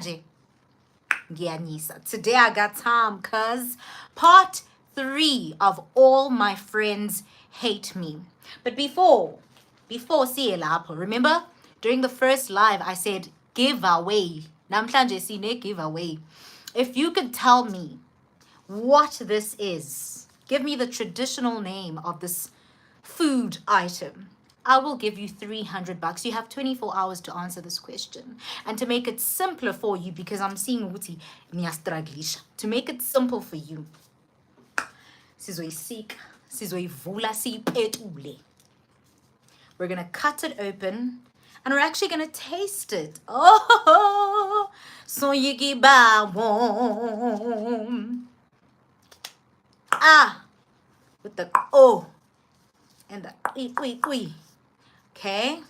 Today I got time, cuz part 3 of All My Friends Hate Me. But before see lapho, remember during the first live I said giveaway. Namhlanje sine giveaway. If you could tell me what this is, give me the traditional name of this food item, I will give you 300 bucks. You have 24 hours to answer this question. And to make it simpler for you, because I'm seeing Uti niyastraglisha, to make it simple for you, we're gonna cut it open and we're actually gonna taste it. Oh, so you ba with the and the okay,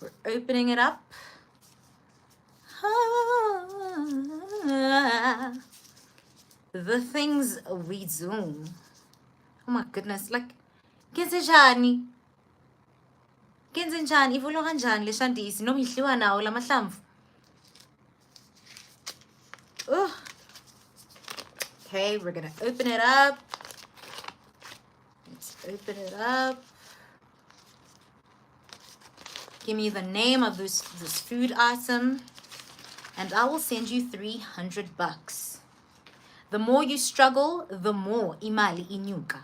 we're opening it up. The things we do. Oh my goodness, like kenzenjani ivulwa kanjani le shandisi noma idliwa nawo lamahlamvu. Okay, we're gonna open it up. Let's open it up. Give me the name of this food item and I will send you 300 bucks. The more you struggle, the more imali inyuka.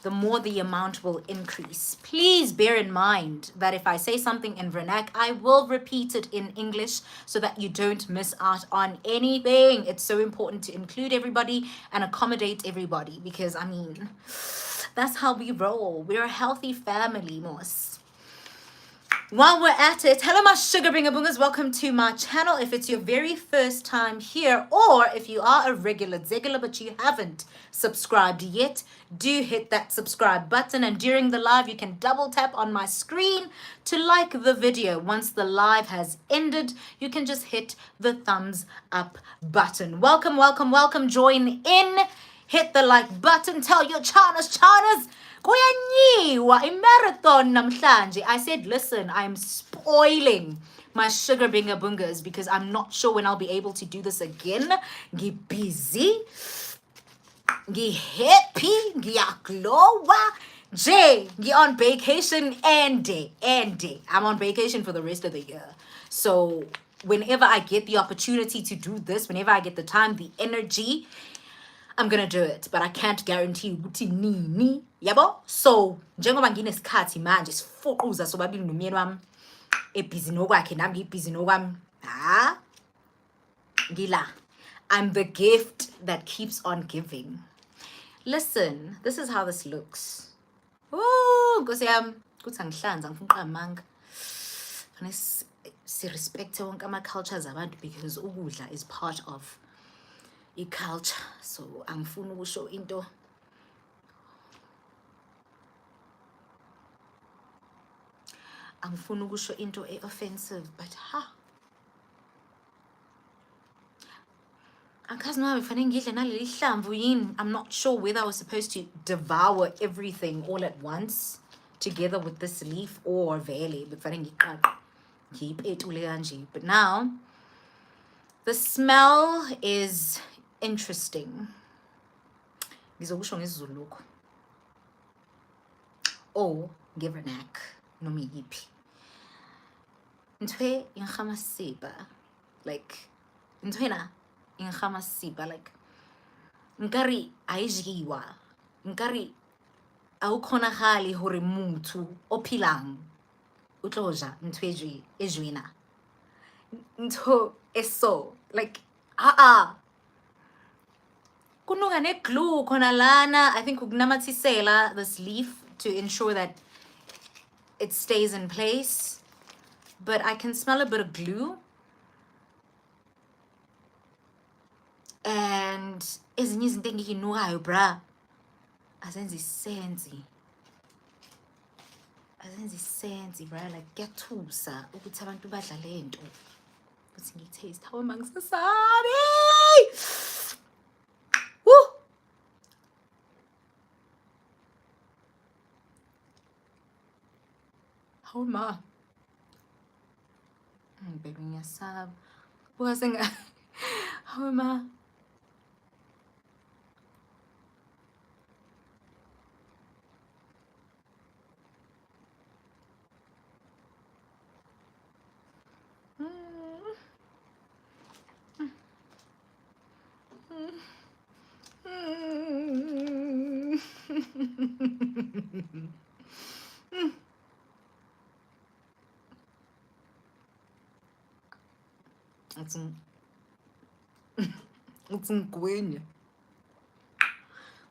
The more the amount will increase. Please bear in mind that if I say something in Vernac, I will repeat it in English so that you don't miss out on anything. It's so important to include everybody and accommodate everybody because, I mean, that's how we roll. We're a healthy family, Moss. While we're at it, hello my sugar bringer boongers, welcome to my channel. If it's your very first time here, or if you are a regular zegular but you haven't subscribed yet, do hit that subscribe button, and during the live you can double tap on my screen to like the video. Once the live has ended, you can just hit the thumbs up button. Welcome, welcome, welcome, join in, hit the like button, tell your chanas kuyanyiwa marathon namhlanje. I said, listen, I'm spoiling my sugar binger boongers because I'm not sure when I'll be able to do this again. Busy, happy, ngiyaglowa. On vacation and day. I'm on vacation for the rest of the year. So whenever I get the opportunity to do this, whenever I get the time, the energy, I'm gonna do it, but I can't guarantee ukuthi nini, yabo? So njengoba nginesikhathi manje sifuquza sobabili nomyeni wami ebhizi nokwakhe nami ngibhizi nokwami. Ngila. I'm the gift that keeps on giving. Listen, this is how this looks. Nkosi yami, kuthi angihlanza ngifuna uqamanga. Fanele si-respecte wonke ama-cultures abantu because ukudla is part of culture. So angifuni ukusho into offensive, but I'm not sure whether I was supposed to devour everything all at once together with this leaf or vele, but now the smell is interesting. Ngizokusho ngesiZulu lokho. Oh, Givernac, noma yiphi. Ntwe ingamasiba, like ntwena ingamasiba, like nkari ayijiwa, nkari awukhonagale hore motho ophilang o tloja ntwe ejwena. Ntho eso, like kunuka ne-glue khona lana. I think ukunamathisela this leaf to ensure that it stays in place, but I can smell a bit of glue and ezinye izinto engiyinukayo bra azenzi sense bra, like kuyathusa ukuthi abantu badla lento ukuthi ngiyitaste. Hawe mangisasabi. Hawe ma. Baby ngiyasaba. Wasn't Homa. It's in Gwen.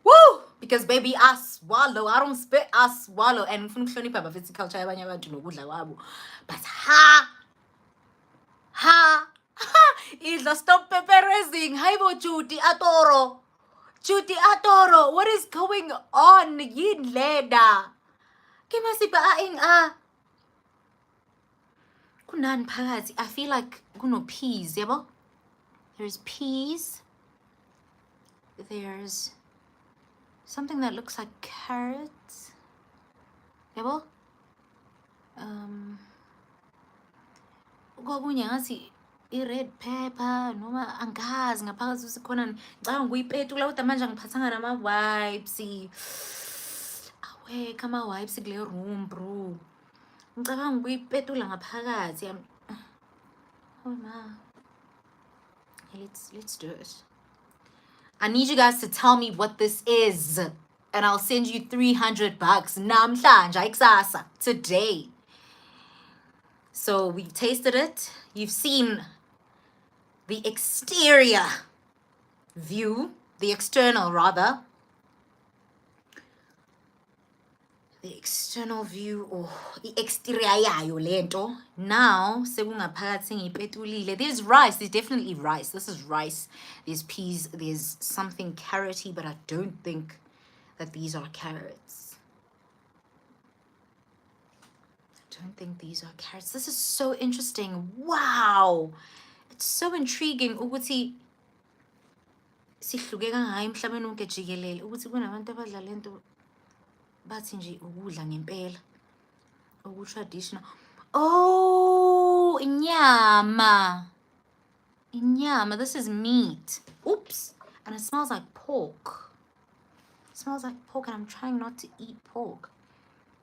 Woo! Because baby, I swallow. I don't spit, I swallow. And ngifuna ukuhlonipha abafethu culture yabanye abantu nokudla kwabo. But ha! Idla stop pepperizing. Hayibo Judy Atoro. Judy Atoro. What is going on? Yin leda. Kimasipa aing a. Kunan phakathi. I feel like kuno peas, yabo? There's peas. There's something that looks like carrots. Yabo? Kwakunye ngathi i-red pepper noma angazi ngaphakathi usikhona ngicabanga ukuyipetula kodwa manje ngiphathanga nama-wipes awekho ama-wipes kule room bro ngicabanga ukuyipetula ngaphakathi oh ma let's do it. I need you guys to tell me what this is and I'll send you $300 namhlanje ikusasa today. So we've tasted it. You've seen the exterior view, the external rather. The external view or the exterior yayo lento. Now, there's rice. There's definitely rice. This is rice. There's peas. There's something carroty, but I don't think that these are carrots. I don't think these are carrots. This is so interesting. Wow. It's so intriguing. Ukuthi sihluke kangayo emhlabeni wonke jikelele ukuthi kunabantu abadla lento bathi nje ukudla ngempela traditional. Oh, inyama. This is meat. Oops. And it smells like pork. It smells like pork and I'm trying not to eat pork.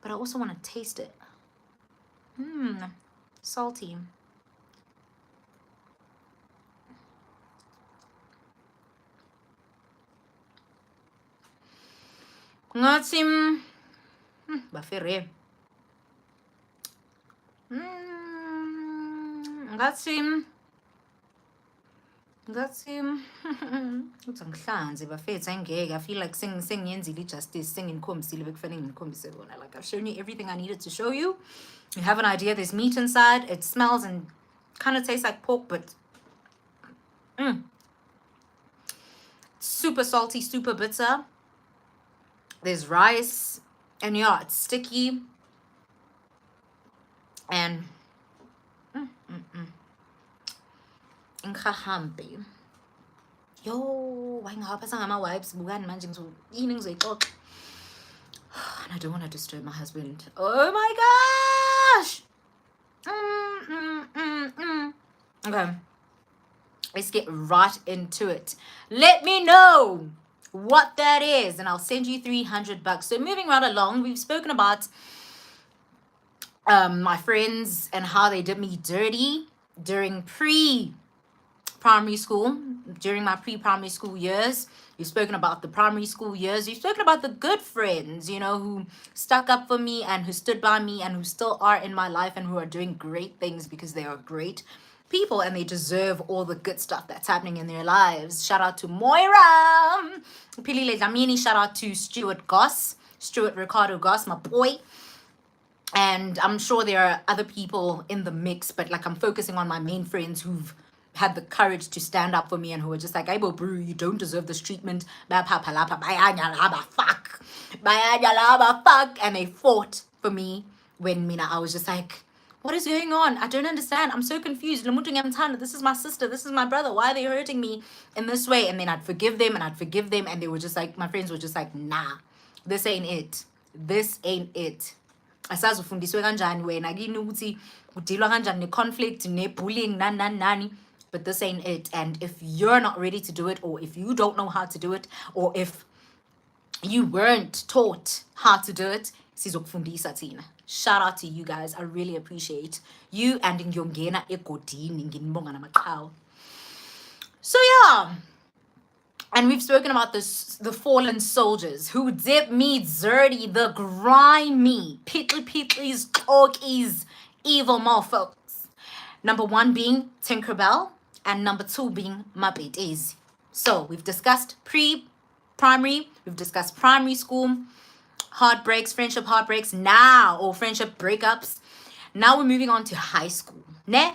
But I also want to taste it. Salty. Ngathi bafere. Ngathi ngihlanze bafethu angeke. I feel like sengiyenzile justice sengingikhombisile bekufanele ngikhombise bona. Like I've shown you everything I needed to show you. You have an idea. There's meat inside. It smells and kind of tastes like pork, but super salty, super bitter. There's rice, and yeah, it's sticky. And inkahambi. Yo, why ngapha my wipes bukani manje yini ngizoyixoxa. And I don't want to disturb my husband. Oh my gosh. Okay. Let's get right into it. Let me know what that is and I'll send you $300. So moving right along, we've spoken about my friends and how they did me dirty during pre-primary school, during my pre-primary school years. We've spoken about the primary school years. We've spoken about the good friends, you know, who stuck up for me and who stood by me and who still are in my life and who are doing great things because they are great people and they deserve all the good stuff that's happening in their lives. Shout out to Moira. Pilile Dlamini. Shout out to Stuart Ricardo Goss, my boy. And I'm sure there are other people in the mix, but like I'm focusing on my main friends who've had the courage to stand up for me and who are just like, Aibo bro, you don't deserve this treatment. Fuck. And they fought for me when I was just like, what is going on? I don't understand. I'm so confused. This is my sister. This is my brother. Why are they hurting me in this way? And then I'd forgive them. And they were just like, my friends were just like, nah, this ain't it. This ain't it. Asazufundiswe kanjani wena kini ukuthi udilwa kanjani ne-conflict ne-bullying nani. but this ain't it. And if you're not ready to do it, or if you don't know how to do it, or if you weren't taught how to do it, sizokufundisa thina. Shout out to you guys. I really appreciate you and ngiyongena egodini nginibonga namaqhawe. So yeah, and we've spoken about this, the fallen soldiers who dip me dirty, the grimy, pitley's, corkies, evil mofokes. Number 1 being Tinkerbell, and number 2 being Mabetezi. So we've discussed pre-primary, we've discussed primary school, heartbreaks, friendship heartbreaks, now, or friendship breakups. Now we're moving on to high school. Ne?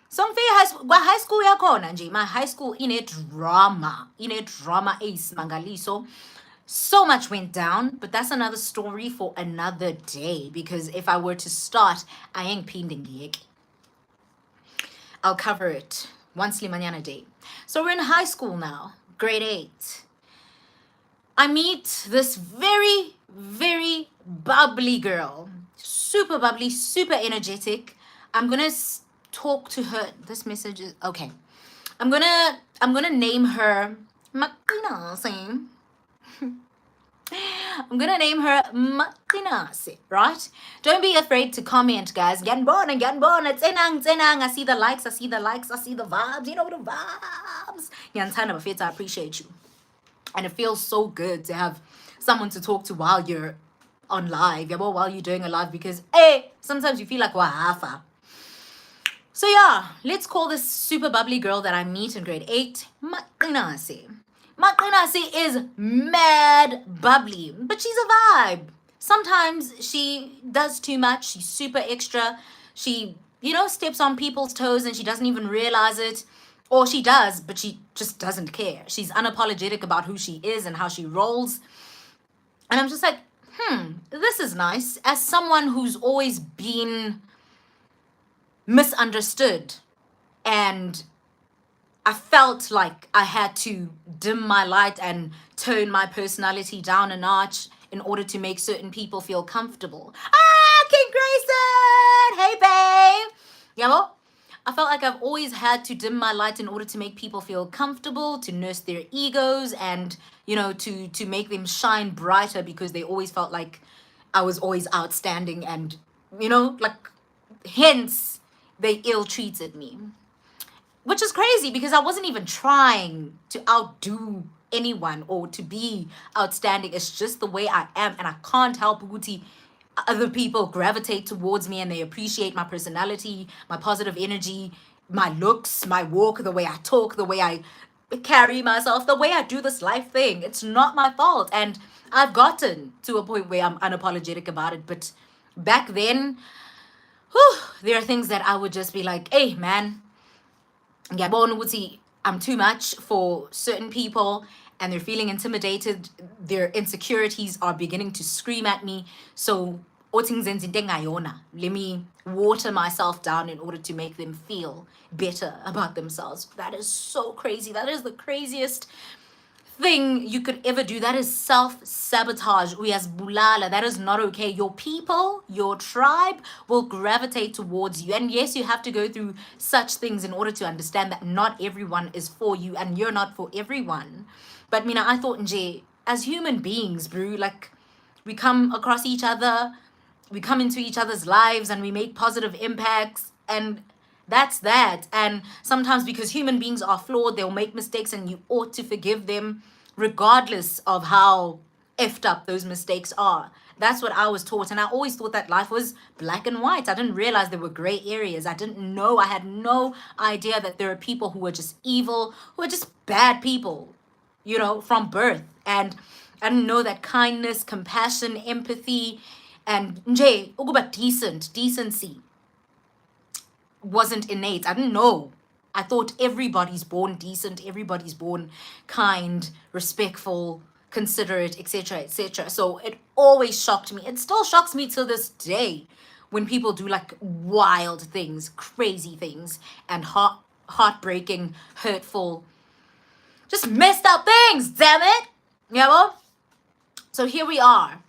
So high school yakhona nje, my high school ine-drama eyisimangaliso. So much went down, but that's another story for another day, because if I were to start, I ain't phinde. I'll cover it once limanyana day. So we're in high school now, grade 8. I meet this very, very bubbly girl, super bubbly, super energetic. I'm gonna talk to her. This message is okay. I'm gonna name her Makinase. I'm gonna name her Makinase, right? Don't be afraid to comment, guys. Ganbona. Tsenang. I see the likes, I see the vibes. You know the vibes. I appreciate you. And it feels so good to have someone to talk to while you're on live, while you're doing a live, because sometimes you feel like wahafa. So yeah, let's call this super bubbly girl that I meet in grade 8 Makinase. Makinase is mad bubbly, but she's a vibe. Sometimes she does too much. She's super extra. She, steps on people's toes and she doesn't even realize it. Or she does, but she just doesn't care. She's unapologetic about who she is and how she rolls. And I'm just like, this is nice. As someone who's always been misunderstood, and I felt like I had to dim my light and turn my personality down a notch in order to make certain people feel comfortable. King Grayson! Hey, babe! I felt like I've always had to dim my light in order to make people feel comfortable, to nurse their egos, and, to make them shine brighter, because they always felt like I was always outstanding, and, hence they ill-treated me. Which is crazy, because I wasn't even trying to outdo anyone or to be outstanding. It's just the way I am, and I can't help Uguti. Other people gravitate towards me and they appreciate my personality, my positive energy, my looks, my walk, the way I talk, the way I carry myself, the way I do this life thing. It's not my fault. And I've gotten to a point where I'm unapologetic about it. But back then, there are things that I would just be like, hey, man, I'm too much for certain people, and they're feeling intimidated. Their insecurities are beginning to scream at me. So let me water myself down in order to make them feel better about themselves. That is so crazy. That is the craziest thing you could ever do. That is self-sabotage. That is not okay. Your people, your tribe will gravitate towards you. And yes, you have to go through such things in order to understand that not everyone is for you and you're not for everyone. But I thought, Nje, as human beings, bro, like, we come across each other, we come into each other's lives, and we make positive impacts, and that's that. And sometimes, because human beings are flawed, they'll make mistakes, and you ought to forgive them regardless of how effed up those mistakes are. That's what I was taught. And I always thought that life was black and white. I didn't realize there were gray areas. I had no idea that there are people who are just evil, who are just bad people, from birth. And I didn't know that kindness, compassion, empathy, and decency wasn't innate. I didn't know. I thought everybody's born decent, everybody's born kind, respectful, considerate, etc., etc. So it always shocked me. It still shocks me to this day when people do like wild things, crazy things, and heartbreaking, hurtful, just messed up things, damn it. So here we are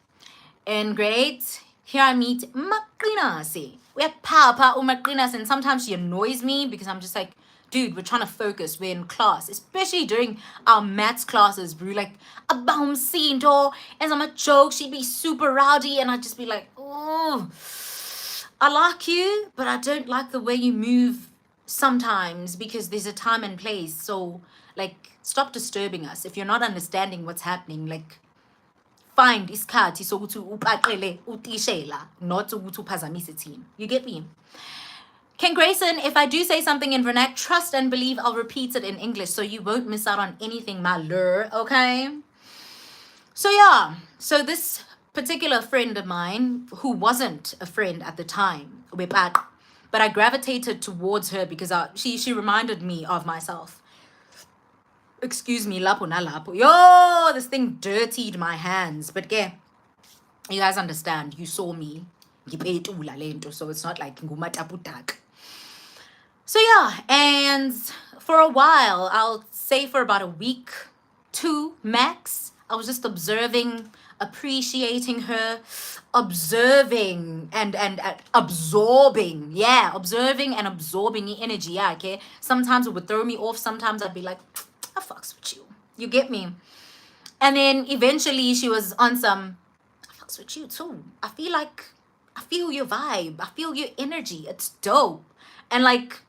in grade 8. Here I meet Makinase. we're papa umaqinas, and sometimes she annoys me because I'm just like, dude, we're trying to focus. We're in class, especially during our maths classes, bro. Like, a bouncinto, and I'm a joke. She'd be super rowdy, and I'd just be like, oh, I like you, but I don't like the way you move sometimes because there's a time and place. So, like, stop disturbing us. If you're not understanding what's happening, like, find isikhathi sokuthi upaqele utishela, not ukuthi uphazamise thina. You get me? Ken Grayson, if I do say something in vernac, trust and believe I'll repeat it in English so you won't miss out on anything, my lure, okay? So yeah, so this particular friend of mine, who wasn't a friend at the time, but I gravitated towards her because she reminded me of myself. Excuse me, lapo na lapo. Yo, this thing dirtied my hands. But yeah, you guys understand. You saw me. So it's not like ngumataputak. So yeah, and for a while, I'll say for about a week, 2 max, I was just observing, appreciating her, observing and absorbing. Yeah, observing and absorbing the energy. Yeah, okay. Sometimes it would throw me off. Sometimes I'd be like, I fucks with you. You get me? And then eventually she was on some, I fucks with you too. I feel your vibe. I feel your energy. It's dope. And like,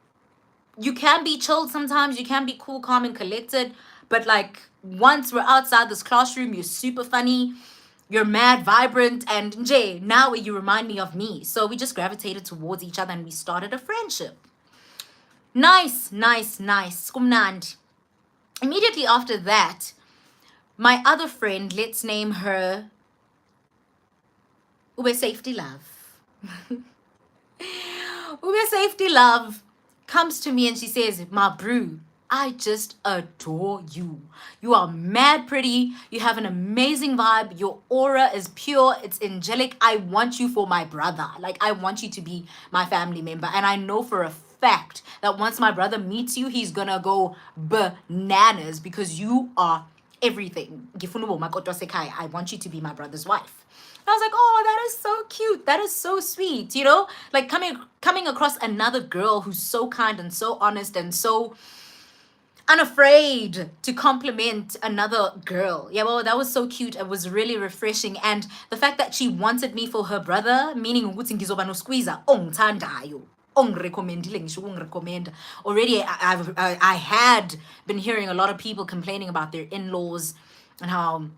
you can be chilled sometimes. You can be cool, calm, and collected. But like, once we're outside this classroom, you're super funny. You're mad, vibrant, and Jay, now you remind me of me. So we just gravitated towards each other and we started a friendship. Nice, nice, nice. Kumnandi. Immediately after that, my other friend, let's name her Ube Safety Love. Ube Safety Love comes to me and she says, my brew, I just adore you. You are mad pretty. You have an amazing vibe. Your aura is pure. It's angelic. I want you for my brother. Like, I want you to be my family member. And I know for a fact that once my brother meets you, he's gonna go bananas because you are everything. I want you to be my brother's wife. And I was like, oh, that is so cute. That is so sweet. You know, like coming across another girl who's so kind and so honest and so unafraid to compliment another girl. Yeah, well, that was so cute. It was really refreshing. And the fact that she wanted me for her brother, meaning ukuthi ngizoba no squeezer ongithandayo. Already I had been hearing a lot of people complaining about their in-laws and how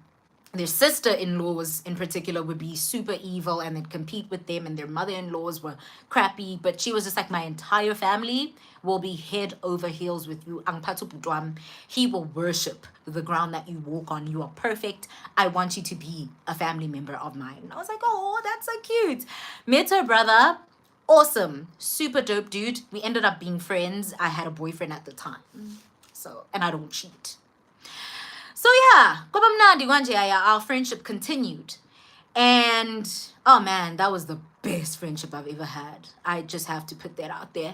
their sister-in-laws in particular would be super evil and they'd compete with them, and their mother-in-laws were crappy. But she was just like, my entire family will be head over heels with you. He will worship the ground that you walk on. You are perfect. I want you to be a family member of mine. And I was like, oh, that's so cute. Met her brother. Awesome. Super dope dude. We ended up being friends. I had a boyfriend at the time. So, and I don't cheat. So yeah, our friendship continued. And oh man, that was the best friendship I've ever had. I just have to put that out there.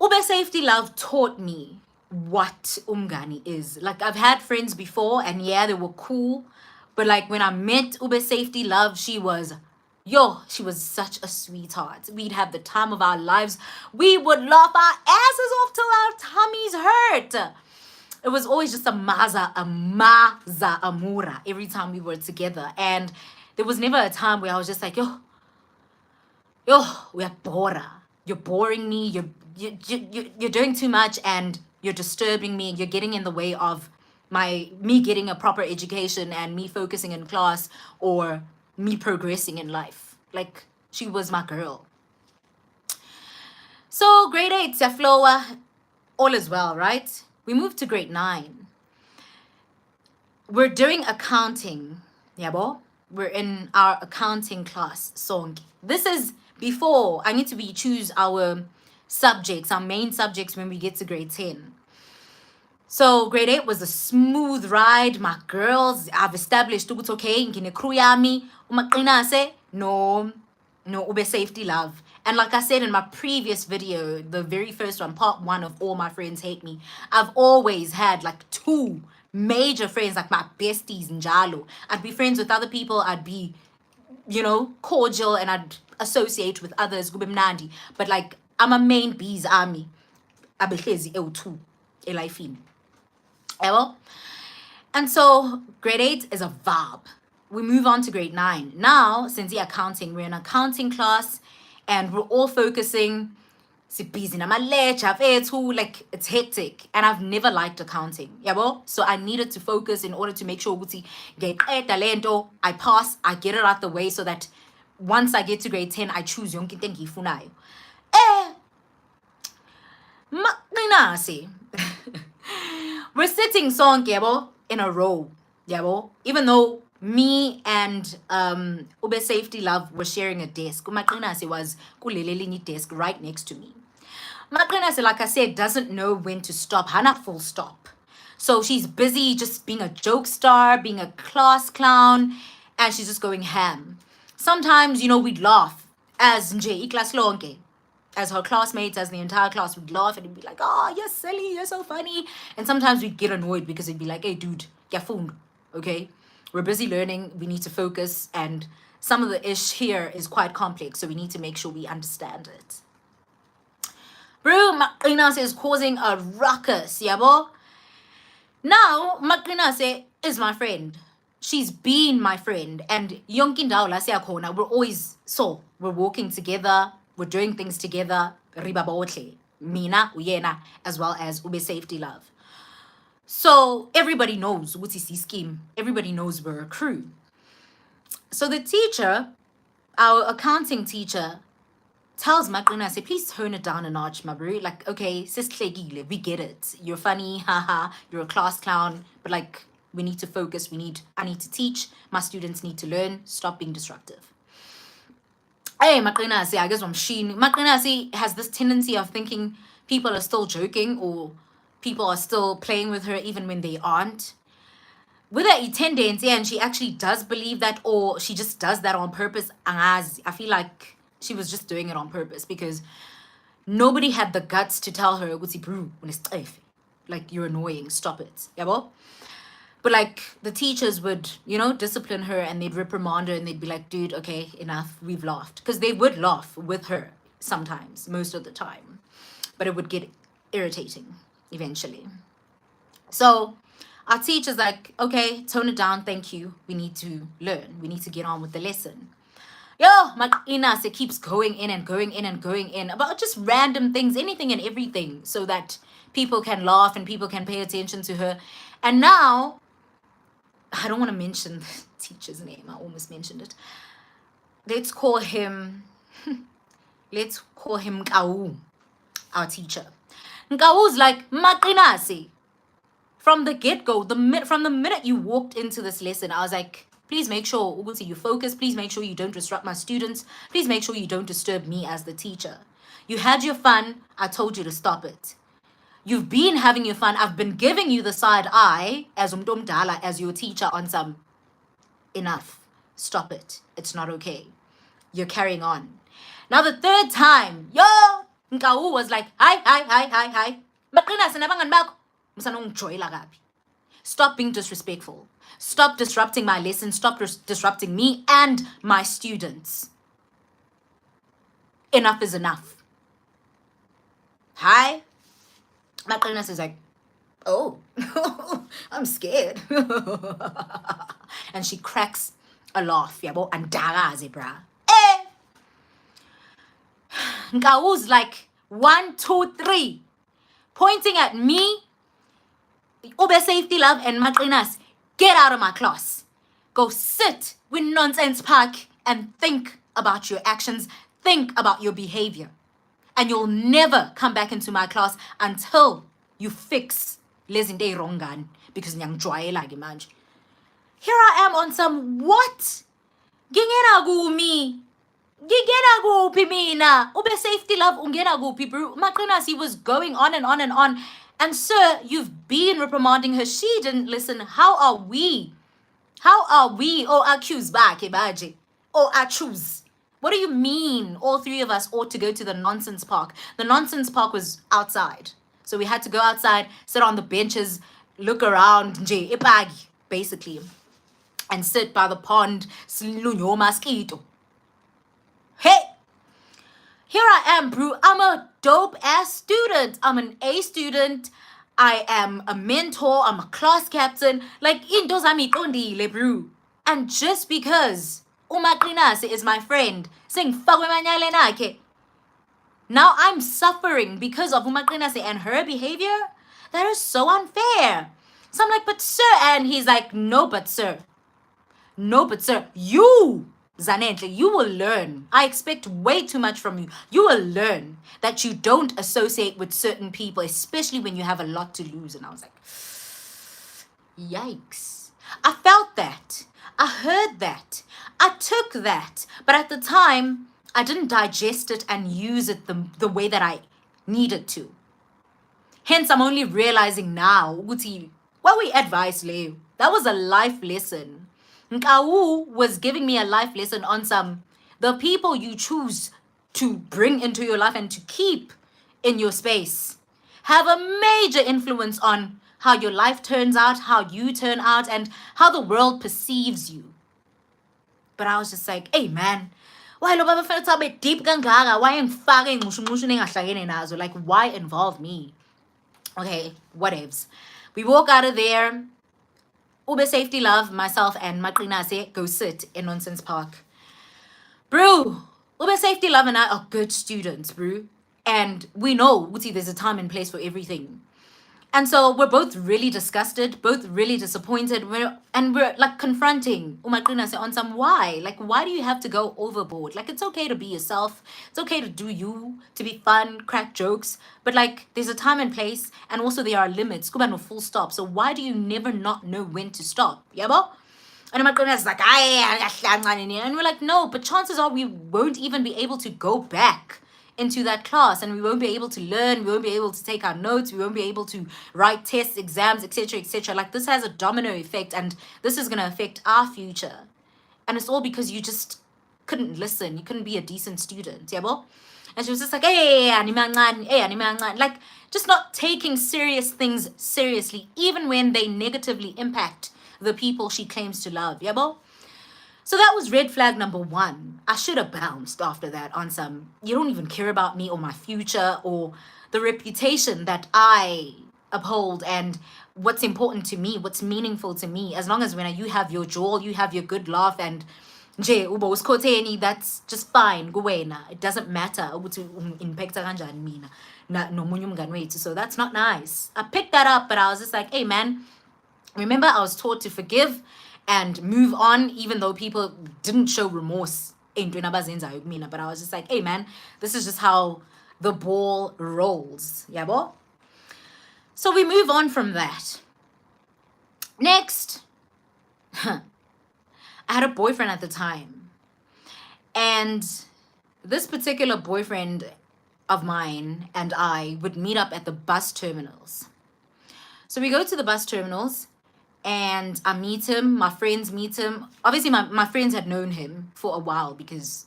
Ube Safety Love taught me what umgani is. Like, I've had friends before and yeah, they were cool. But like when I met Ube Safety Love, she was such a sweetheart. We'd have the time of our lives. We would laugh our asses off till our tummies hurt. It was always just a maza amura every time we were together. And there was never a time where I was just like, yo, we're bora. You're boring me. You're doing too much and you're disturbing me. You're getting in the way of me getting a proper education and me focusing in class or me progressing in life. Like, she was my girl. So grade 8, Sefloa, all is well, right? We moved to grade 9. We're doing accounting. Yabo? We're in our accounting class. So this is before I need to choose our subjects, our main subjects when we get to grade 10. So grade 8 was a smooth ride. My girls, I've established ukuthi okay, ngine crew yami, umaqinase, no Ube Safety Love. And like I said in my previous video, the very first one, part 1 of All My Friends Hate Me, I've always had like 2 major friends, like my besties in Njalo. I'd be friends with other people. I'd be cordial and I'd associate with others, Gubimnandi. But like I'm a main bees army. Abehlezi ewu-2 elifini. Yabo? And so grade 8 is a verb. We move on to grade 9. Now, since the accounting, we're in accounting class and we're all focusing. Like it's hectic. And I've never liked accounting. Yabo? So I needed to focus in order to make sure I pass, I get it out the way so that once I get to grade 10, I choose yonke into engiyifunayo. We're sitting sonke yabo in a row, yabo. Even though me and Ube Safety Love were sharing a desk, Maqinase was kulelelinye desk right next to me. Maqinase, like I said, doesn't know when to stop. Hana full stop. So she's busy just being a joke star, being a class clown, and she's just going ham. Sometimes, we'd laugh as nje iklas lonke. As her classmates, as the entire class, would laugh and it'd be like, oh, you're silly, you're so funny. And sometimes we'd get annoyed because it'd be like, hey, dude, phone, okay? We're busy learning, we need to focus, and some of the ish here is quite complex, so we need to make sure we understand it. Bro, Maqinase is causing a ruckus, yabo? Now, Maqinase is my friend. She's been my friend, and yonkindaw la siyakhona, we're walking together, we're doing things together, riba botle, mina, uyena, as well as Ube Safety Love. So everybody knows what's his scheme. Everybody knows we're a crew. So the teacher, our accounting teacher, tells Maqinase, please tone it down a notch, my bro. Like, okay, sis Klegile, we get it. You're funny, haha, you're a class clown, but like, we need to focus. I need to teach. My students need to learn. Stop being disruptive. Hey, Maqinase, I guess I'm sheen. Maqinase has this tendency of thinking people are still joking or people are still playing with her even when they aren't. With her tendency, and she actually does believe that, or she just does that on purpose. I feel like she was just doing it on purpose because nobody had the guts to tell her, like, you're annoying, stop it. Yabo? But like the teachers would, discipline her and they'd reprimand her and they'd be like, dude, okay, enough, we've laughed. Because they would laugh with her sometimes, most of the time. But it would get irritating eventually. So our teacher's like, okay, tone it down, thank you. We need to learn. We need to get on with the lesson. Yo, Maqinase keeps going in and going in and going in about just random things, anything and everything, so that people can laugh and people can pay attention to her. And now, I don't want to mention the teacher's name. I almost mentioned it. Let's call him Nkau, our teacher. Nkau's like, Maqinase. From the get-go, from the minute you walked into this lesson, I was like, please make sure you focus. Please make sure you don't disrupt my students. Please make sure you don't disturb me as the teacher. You had your fun. I told you to stop it. You've been having your fun. I've been giving you the side eye as umdomdala, as your teacher on some. Enough. Stop it. It's not okay. You're carrying on. Now the third time, yo, Nkau was like, hi. Maqinase nabangan bakho. Musanongjoy lagapi. Stop being disrespectful. Stop disrupting my lesson. Stop disrupting me and my students. Enough is enough. Hi. Maqinase is like, oh, I'm scared. And she cracks a laugh. Yabo, andagaze, brah. Nkau's like, 1, 2, 3. Pointing at me, Ube Safety Love, and Maqinase. Get out of my class. Go sit with Nonsense Park and think about your actions. Think about your behavior. And you'll never come back into my class until you fix lezinte rongan. Because nyang jwayela ke manje. Here I am on some what? Gingena gumi. Gingena gupi mina. Ube Safety Love ungena gupi bro. Maqinase was going on and on and on. And sir, you've been reprimanding her. She didn't listen. How are we? Oh, I choose back, Ibaji. Oh, I choose. What do you mean all three of us ought to go to the nonsense park? The nonsense park was outside. So we had to go outside, sit on the benches, look around, basically. and sit by the pond, silunyo mosquito. Hey, here I am, bro. I'm a dope ass student. I'm an A student. I am a mentor. I'm a class captain. Like, into zami qondile, bro. And just because uMaqinase is my friend, sengifakwe emanyaleni akhe, now I'm suffering because of uMaqinase and her behavior? That is so unfair. So I'm like, but sir, and he's like, no, but sir. No, but sir, you, Zanentle, you will learn. I expect way too much from you. You will learn that you don't associate with certain people, especially when you have a lot to lose. And I was like, yikes. I felt that. I heard that. I took that. But at the time, I didn't digest it and use it the way that I needed to. Hence, I'm only realizing now, Uti, what we advise, Leo, that was a life lesson. Nkau was giving me a life lesson on the people you choose to bring into your life and to keep in your space have a major influence on how your life turns out, how you turn out, and how the world perceives you. But I was just like, hey man, why lo baba fanele tabe deep kangaka? Why ngifake ngqushu nengahlangene nazo? Like, why involve me? Okay, whatevs. We walk out of there. Ube Safety Love, myself, and Maqinase go sit in Nonsense Park. Bro, Ube Safety Love and I are good students, bro. And we know, Uti, there's a time and place for everything. And so we're both really disgusted, both really disappointed. We're like confronting Umaqinase on some why. Like, why do you have to go overboard? Like, it's okay to be yourself. It's okay to do you, to be fun, crack jokes. But like, there's a time and place. And also there are limits. Kuba no full stop. So why do you never not know when to stop? Yabo? And Umaqinase is like, and we're like, no, but chances are we won't even be able to go back into that class, and we won't be able to learn, we won't be able to take our notes, we won't be able to write tests, exams, etc, etc. Like, this has a domino effect, and this is going to affect our future. And it's all because you just couldn't listen, you couldn't be a decent student, yabo? And she was just like, hey, like, just not taking serious things seriously, even when they negatively impact the people she claims to love, yabo? So that was red flag number 1. I should have bounced after that on some, you don't even care about me or my future or the reputation that I uphold and what's important to me, what's meaningful to me. As long as when you have your jaw, you have your good laugh, and that's just fine. It doesn't matter. So that's not nice. I picked that up, but I was just like, hey man, remember I was taught to forgive and move on, even though people didn't show remorse. But I was just like, hey man, this is just how the ball rolls. Yabo? So we move on from that. Next, I had a boyfriend at the time. And this particular boyfriend of mine and I would meet up at the bus terminals. So we go to the bus terminals, and I meet him, my friends meet him. Obviously, my friends had known him for a while because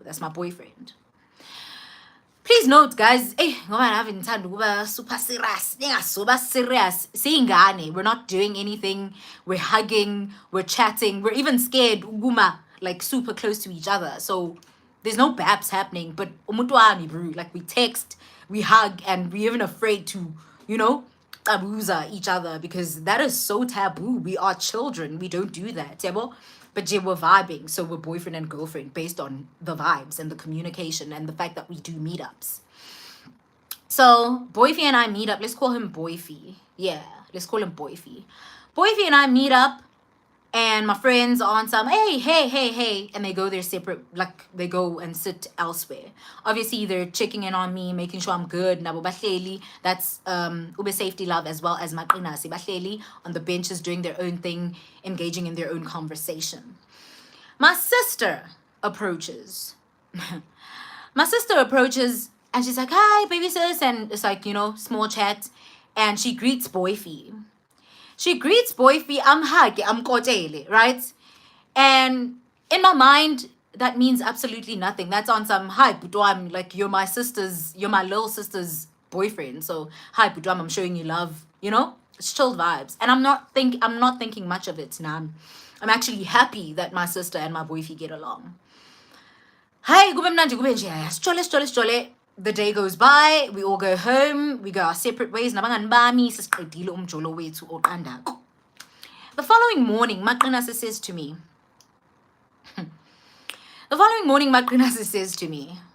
that's my boyfriend. Please note, guys, super serious. We're not doing anything. We're hugging, we're chatting, we're even scared, like super close to each other. So there's no babs happening, but bro, like we text, we hug, and we're even afraid to, abuza each other, because that is so taboo. We are children, we don't do that, but we're vibing, so we're boyfriend and girlfriend based on the vibes and the communication and the fact that we do meetups. So Boyfie and I meet up. Let's call him Boyfie. Yeah, let's call him Boyfie. Boyfie and I meet up, and my friends are on some, hey, and they go their separate, like they go and sit elsewhere. Obviously, they're checking in on me, making sure I'm good. That's Ube Safety Love, as well as Maqinase on the benches doing their own thing, engaging in their own conversation. My sister approaches. And she's like, hi, baby sis. And it's like, small chat. And she greets Boyfie. I'm hagi, I'm kotele, right? And in my mind, that means absolutely nothing. That's on some, hi, Putwam, like, you're my little sister's boyfriend. So, hi, Putwam, I'm showing you love, It's chilled vibes. And I'm not thinking much of it, Nan. I'm actually happy that my sister and my boyfriend get along. Hi, the day goes by, we all go home, we go our separate ways. The following morning, Maqinasa says to me,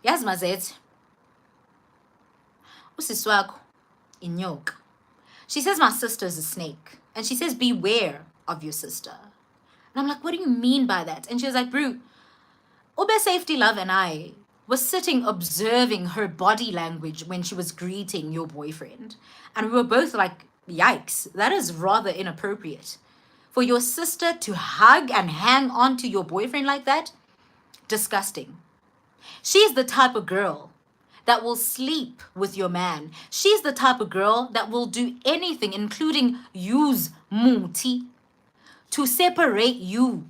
Yas mazet, usiswako inyoka. She says my sister's a snake. And she says, beware of your sister. And I'm like, what do you mean by that? And she was like, Brew, Ube Safety Love and I was sitting observing her body language when she was greeting your boyfriend. And we were both like, yikes, that is rather inappropriate. For your sister to hug and hang on to your boyfriend like that, disgusting. She's the type of girl that will sleep with your man. She's the type of girl that will do anything, including use muti, to separate you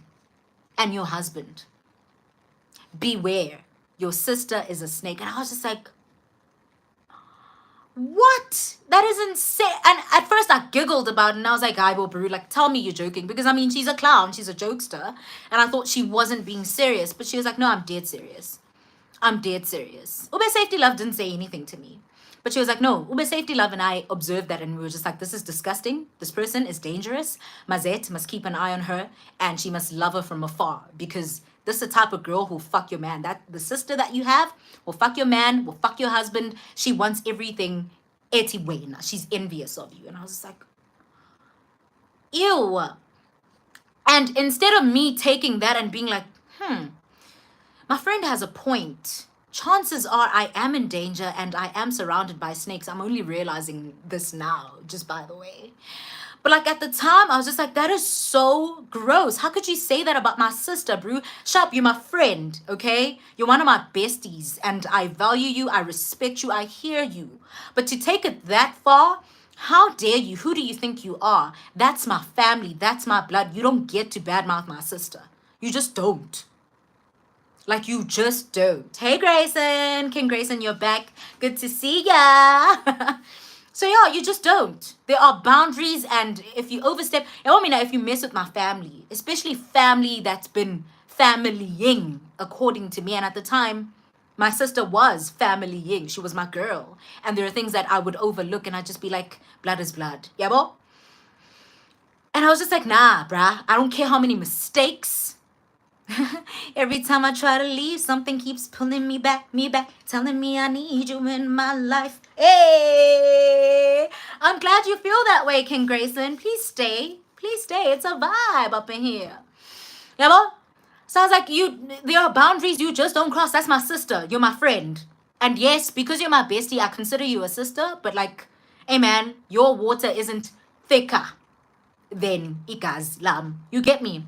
and your husband. Beware, your sister is a snake. And I was just like, what? That is insane. And at first I giggled about it and I was like, Aibo Baru, like, tell me you're joking. Because I mean, she's a clown, she's a jokester. And I thought she wasn't being serious. But she was like, no, I'm dead serious. I'm dead serious. Ube Safety Love didn't say anything to me. But she was like, no, Ube Safety Love and I observed that and we were just like, this is disgusting. This person is dangerous. Mazet must keep an eye on her and she must love her from afar because this is the type of girl who'll fuck your man. That the sister that you have will fuck your man, will fuck your husband. She wants everything etiwena. She's envious of you. And I was just like, ew. And instead of me taking that and being like, my friend has a point. Chances are I am in danger and I am surrounded by snakes. I'm only realizing this now, just by the way. But like at the time, I was just like, that is so gross. How could you say that about my sister, bro? Sharp, you're my friend, okay? You're one of my besties and I value you, I respect you, I hear you. But to take it that far, how dare you? Who do you think you are? That's my family, that's my blood. You don't get to badmouth my sister. You just don't. Like, you just don't. Hey, Grayson. King Grayson, you're back. Good to see ya. So, yeah, you just don't. There are boundaries, and if you overstep... I mean, if you mess with my family, especially family that's been familying, according to me, and at the time, my sister was familying. She was my girl. And there are things that I would overlook, and I'd just be like, blood is blood. Yeah, bo? And I was just like, nah, bruh. I don't care how many mistakes... Every time I try to leave, something keeps pulling me back, telling me I need you in my life. Hey, I'm glad you feel that way, King Grayson. Please stay. Please stay. It's a vibe up in here. Yeah, bo? So I was like, there are boundaries you just don't cross. That's my sister. You're my friend. And yes, because you're my bestie, I consider you a sister. But like, hey man, your water isn't thicker than Ika's lam. You get me?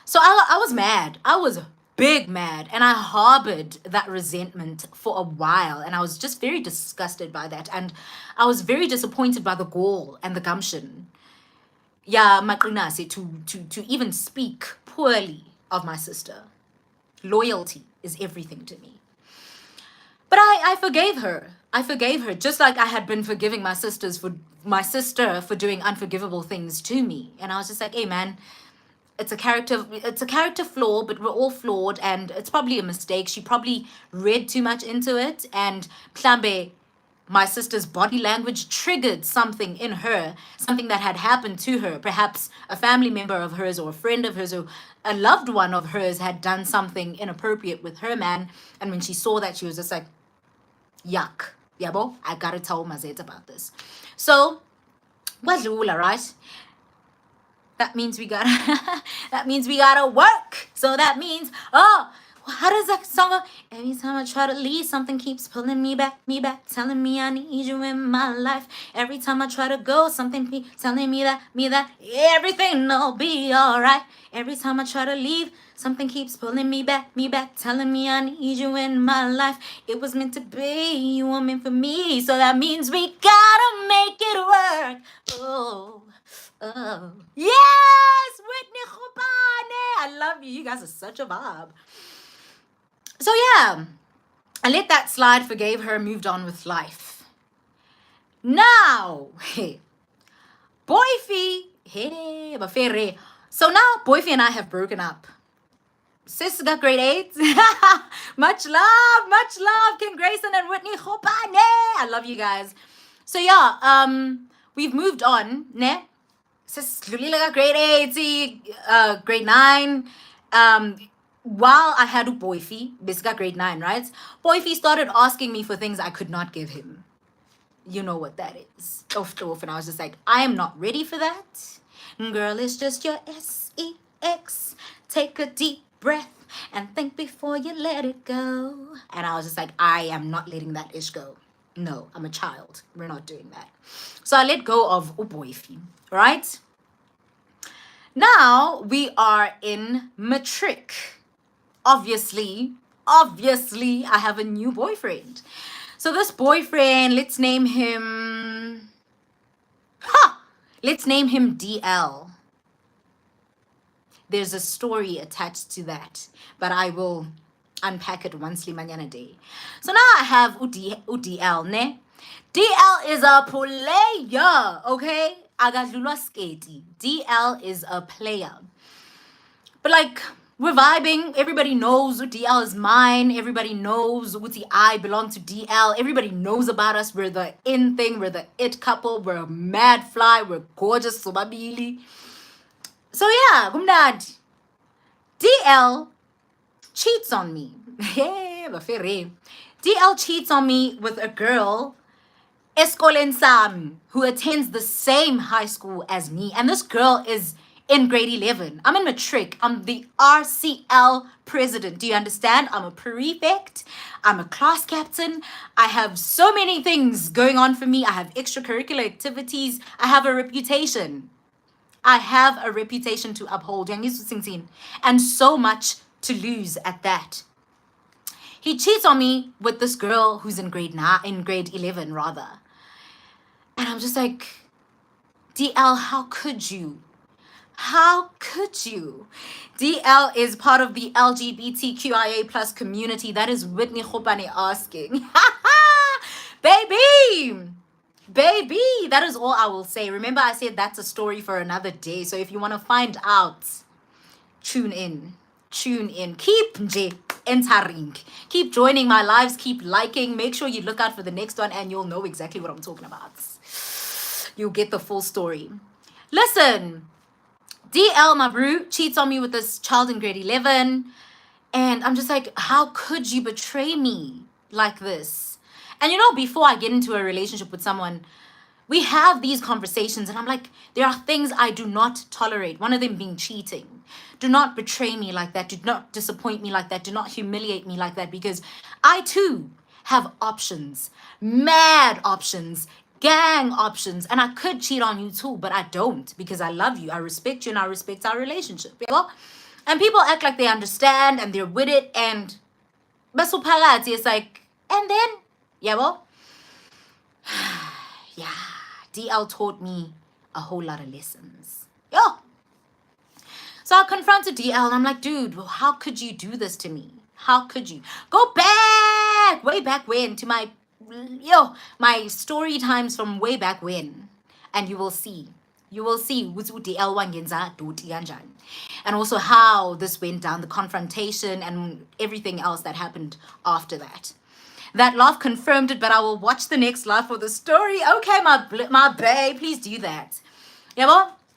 So I was mad. I was big mad. And I harbored that resentment for a while. And I was just very disgusted by that. And I was very disappointed by the gall and the gumption. Yeah, Maqinase, to even speak poorly of my sister. Loyalty is everything to me. But I forgave her. I forgave her. Just like I had been forgiving my sister for doing unforgivable things to me. And I was just like, hey man, it's a character flaw, but we're all flawed, and it's probably a mistake. She probably read too much into it, and mhlambe, my sister's body language triggered something in her, something that had happened to her. Perhaps a family member of hers or a friend of hers or a loved one of hers had done something inappropriate with her man, and when she saw that, she was just like, yuck, yabo, I gotta tell Mazet about this. So, wadlula, right? That means we gotta work. So that means, oh, how does that song go? Every time I try to leave, something keeps pulling me back, telling me I need you in my life. Every time I try to go, something keeps telling me that everything will be alright. Every time I try to leave, something keeps pulling me back, telling me I need you in my life. It was meant to be, you were meant for me. So that means we gotta make it work. Oh. Yes, Whitney Khubane. I love you. You guys are such a vibe. So yeah, I let that slide, forgave her, moved on with life. Now, boyfie, hey, bafere, So now Boyfie and I have broken up. Sis got grade 8. Much love, Kim Grayson and Whitney Khopane. I love you guys. So yeah, we've moved on, ne? Sis got grade 8, grade 9. While I had a Boyfie, this got grade 9, right? Boyfie started asking me for things I could not give him. You know what that is. Off. And I was just like, I am not ready for that. Girl, it's just your sex. Take a deep breath and think before you let it go. And I was just like, I am not letting that ish go. No, I'm a child. We're not doing that. So I let go of Uboyfi, right? Now we are in matric. Obviously, I have a new boyfriend. So this boyfriend, let's name him DL. There's a story attached to that, but I will unpack it once Limanyana day. So now I have DL, ne? DL is a player, okay? Agadlulwa sketi. DL is a player. But like, we're vibing. Everybody knows DL is mine. Everybody knows I belong to DL. Everybody knows about us. We're the in thing. We're the it couple. We're a mad fly. We're gorgeous. Sobabili. So yeah, gumnad. DL cheats on me. DL cheats on me with a girl, Eskolen Sam, who attends the same high school as me. And this girl is in grade 11. I'm in matric. I'm the RCL president. Do you understand? I'm a prefect. I'm a class captain. I have so many things going on for me. I have extracurricular activities. I have a reputation. To uphold. And so much to lose at that. He cheats on me with this girl who's in grade 11 rather. And I'm just like, DL, how could you? How could you? DL is part of the LGBTQIA plus community. That is Whitney Khopane asking. Baby, that is all I will say. Remember, I said that's a story for another day. So if you want to find out, tune in. Keep entering. Keep joining my lives. Keep liking. Make sure you look out for the next one and you'll know exactly what I'm talking about. You'll get the full story. Listen, DL, my bro, cheats on me with this child in grade 11. And I'm just like, how could you betray me like this? And you know, before I get into a relationship with someone, we have these conversations and I'm like, there are things I do not tolerate. One of them being cheating. Do not betray me like that. Do not disappoint me like that. Do not humiliate me like that, because I too have options, mad options, gang options, and I could cheat on you too, but I don't, because I love you, I respect you, and I respect our relationship. And people act like they understand and they're with it, and it's like, and then yeah, DL taught me a whole lot of lessons. So I confronted DL and I'm like, dude, how could you do this to me? How could you? Go back, way back when, to my story times from way back when, and you will see and also how this went down, the confrontation and everything else that happened after that. That laugh confirmed it, but I will watch the next live for the story. Okay, my babe, please do that.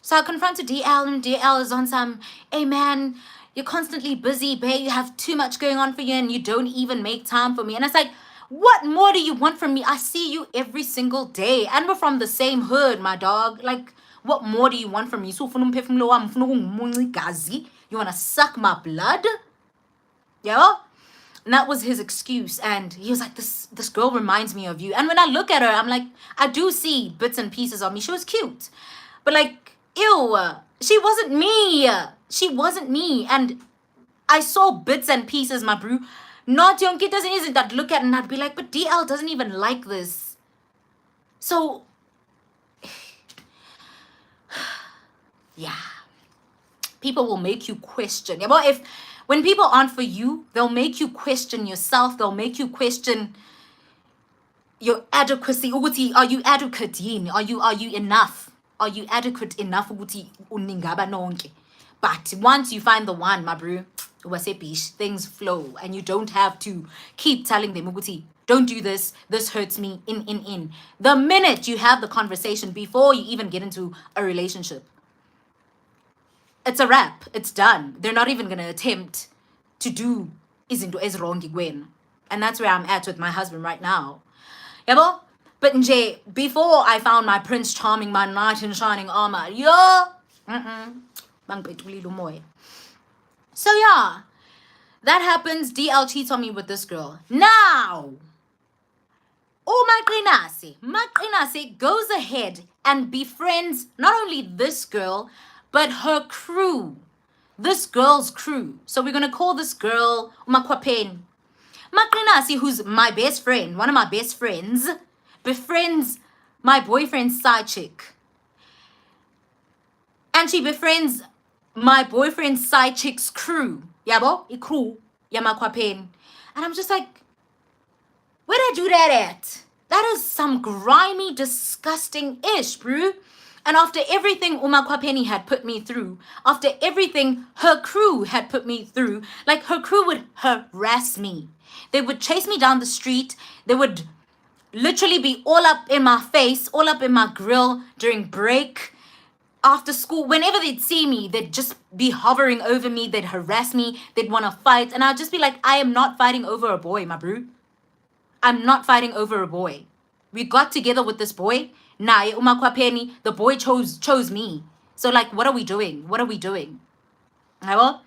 So I confronted DL, and DL is on some, hey man, you're constantly busy, babe. You have too much going on for you and you don't even make time for me. And it's like, what more do you want from me? I see you every single day and we're from the same hood, my dog. Like, what more do you want from me? You want to suck my blood? And that was his excuse. And he was like, this girl reminds me of you. And when I look at her, I'm like, I do see bits and pieces of me. She was cute. But like, ew, she wasn't me. And I saw bits and pieces, my bro. Not young kid doesn't even that look at and I'd be like, but DL doesn't even like this. So, yeah. People will make you question. When people aren't for you, they'll make you question yourself. They'll make you question your adequacy. Are you adequate? Are you enough? Are you adequate enough? But once you find the one, my bro, things flow, and you don't have to keep telling them, don't do this, this hurts me, in. The minute you have the conversation before you even get into a relationship, it's a wrap, it's done. They're not even going to attempt to do izinto ezrongi when. And that's where I'm at with my husband right now. Yabo? But nje, before I found my Prince Charming, my knight in shining armor, so yeah, that happens. DL cheats on me with this girl. Now, Maqinase goes ahead and befriends not only this girl, but her crew. This girl's crew. So we're going to call this girl Umakwapen. Maqinase, who's my best friend, one of my best friends, befriends my boyfriend's side chick. And she befriends my boyfriend's side chick's crew. Yabo? Crew. Yamakwapen. And I'm just like, where'd I do that at? That is some grimy, disgusting ish, bro. And after everything Umakwapeni had put me through, after everything her crew had put me through, like her crew would harass me. They would chase me down the street. They would literally be all up in my face, all up in my grill during break, after school. Whenever they'd see me, they'd just be hovering over me. They'd harass me. They'd want to fight. And I'd just be like, I am not fighting over a boy, my bro. I'm not fighting over a boy. We got together with this boy. Nah, Umakwapeni, the boy chose me. So like, what are we doing? What are we doing? And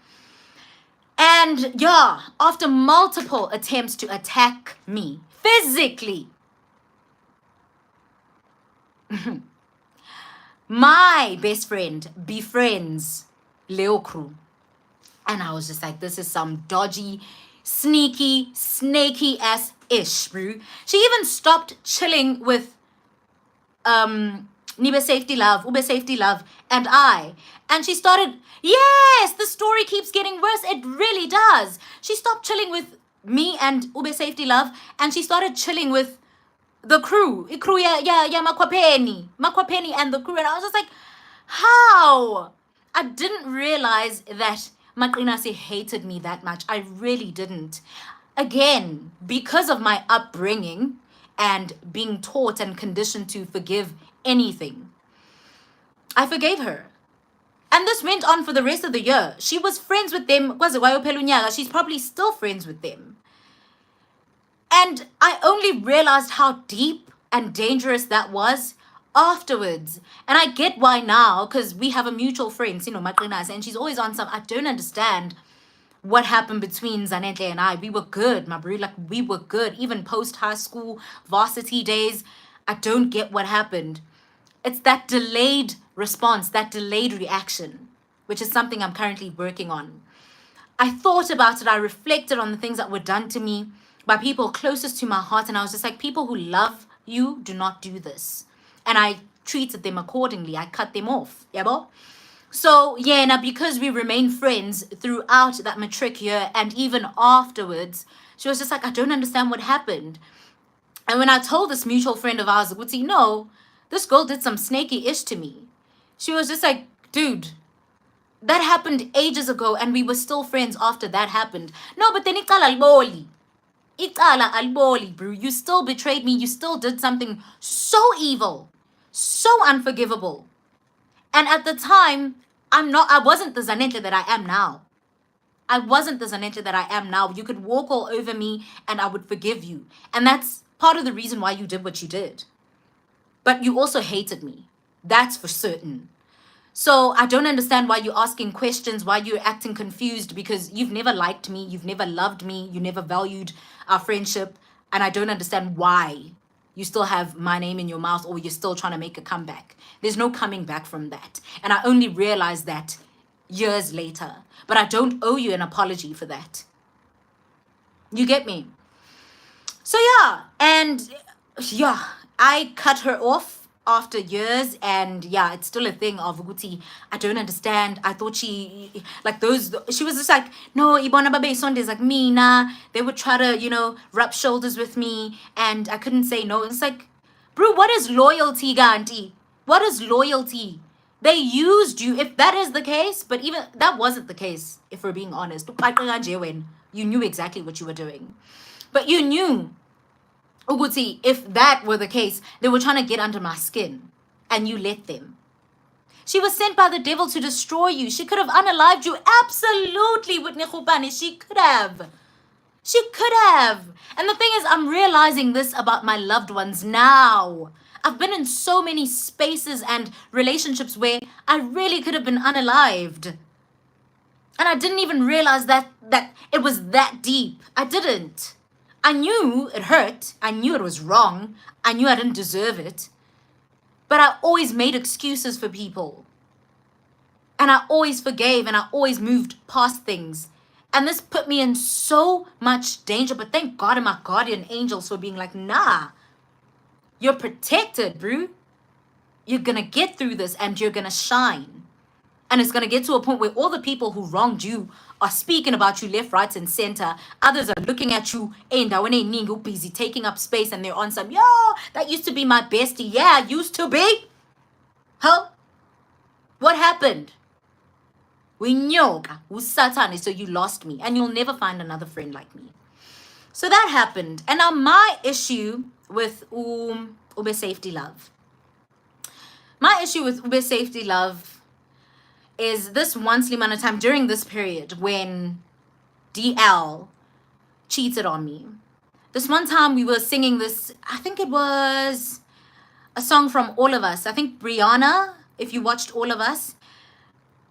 yeah, after multiple attempts to attack me physically, my best friend befriends Leo crew. And I was just like, this is some dodgy, sneaky, snaky ass ish, bro. She even stopped chilling with Ube Safety Love, and I. And she started, yes, the story keeps getting worse. It really does. She stopped chilling with me and Ube Safety Love, and she started chilling with the crew. Makwapeni and the crew. And I was just like, how? I didn't realize that Maqinase hated me that much. I really didn't. Again, because of my upbringing and being taught and conditioned to forgive anything, I forgave her. And this went on for the rest of the year. She was friends with them. She's probably still friends with them. And I only realized how deep and dangerous that was afterwards. And I get why now, because we have a mutual friend, Maqinase, and she's always on some, I don't understand what happened between Zanentle and I. We were good, my bro. Like, we were good. Even post-high school, varsity days, I don't get what happened. It's that delayed response, that delayed reaction, which is something I'm currently working on. I thought about it. I reflected on the things that were done to me by people closest to my heart. And I was just like, people who love you do not do this. And I treated them accordingly. I cut them off. Yabo? So, yeah, now because we remained friends throughout that matric year and even afterwards, she was just like, I don't understand what happened. And when I told this mutual friend of ours, no, this girl did some snaky ish to me. She was just like, dude, that happened ages ago and we were still friends after that happened. No, but then Itala alboli, bro. You still betrayed me. You still did something so evil, so unforgivable. And at the time, I wasn't the Zanentle that I am now. You could walk all over me and I would forgive you. And that's part of the reason why you did what you did. But you also hated me. That's for certain. So I don't understand why you're asking questions, why you're acting confused, because you've never liked me, you've never loved me, you never valued our friendship. And I don't understand why you still have my name in your mouth or you're still trying to make a comeback. There's no coming back from that. And I only realized that years later. But I don't owe you an apology for that. You get me? So yeah, and yeah, I cut her off after years, and yeah, it's still a thing of Guti. I don't understand. I thought she was just like, no, Ibona Babe Sundays like me, nah. They would try to, rub shoulders with me, and I couldn't say no. It's like, bro, what is loyalty, Ganti? What is loyalty? They used you, if that is the case, but even that wasn't the case, if we're being honest. You knew exactly what you were doing. But you knew, Uguti, if that were the case, they were trying to get under my skin, and you let them. She was sent by the devil to destroy you. She could have unalived you. Absolutely, Whitney Khupane. She could have. She could have. And the thing is, I'm realizing this about my loved ones now. I've been in so many spaces and relationships where I really could have been unalived. And I didn't even realize that it was that deep. I didn't. I knew it hurt. I knew it was wrong. I knew I didn't deserve it. But I always made excuses for people. And I always forgave and I always moved past things. And this put me in so much danger. But thank God and my guardian angels for being like, nah, you're protected, bro. You're going to get through this and you're going to shine. And it's going to get to a point where all the people who wronged you are speaking about you left, right, and center. Others are looking at you and when they need you busy taking up space and they're on some, yo, that used to be my bestie. Yeah, used to be. Huh? What happened? We knew Satan, so you lost me and you'll never find another friend like me. So that happened. And now my issue with Ube Safety Love. My issue with Ube Safety Love is this one amount of time during this period when DL cheated on me. This one time we were singing this, I think it was a song from All of Us. I think Brianna, if you watched All of Us,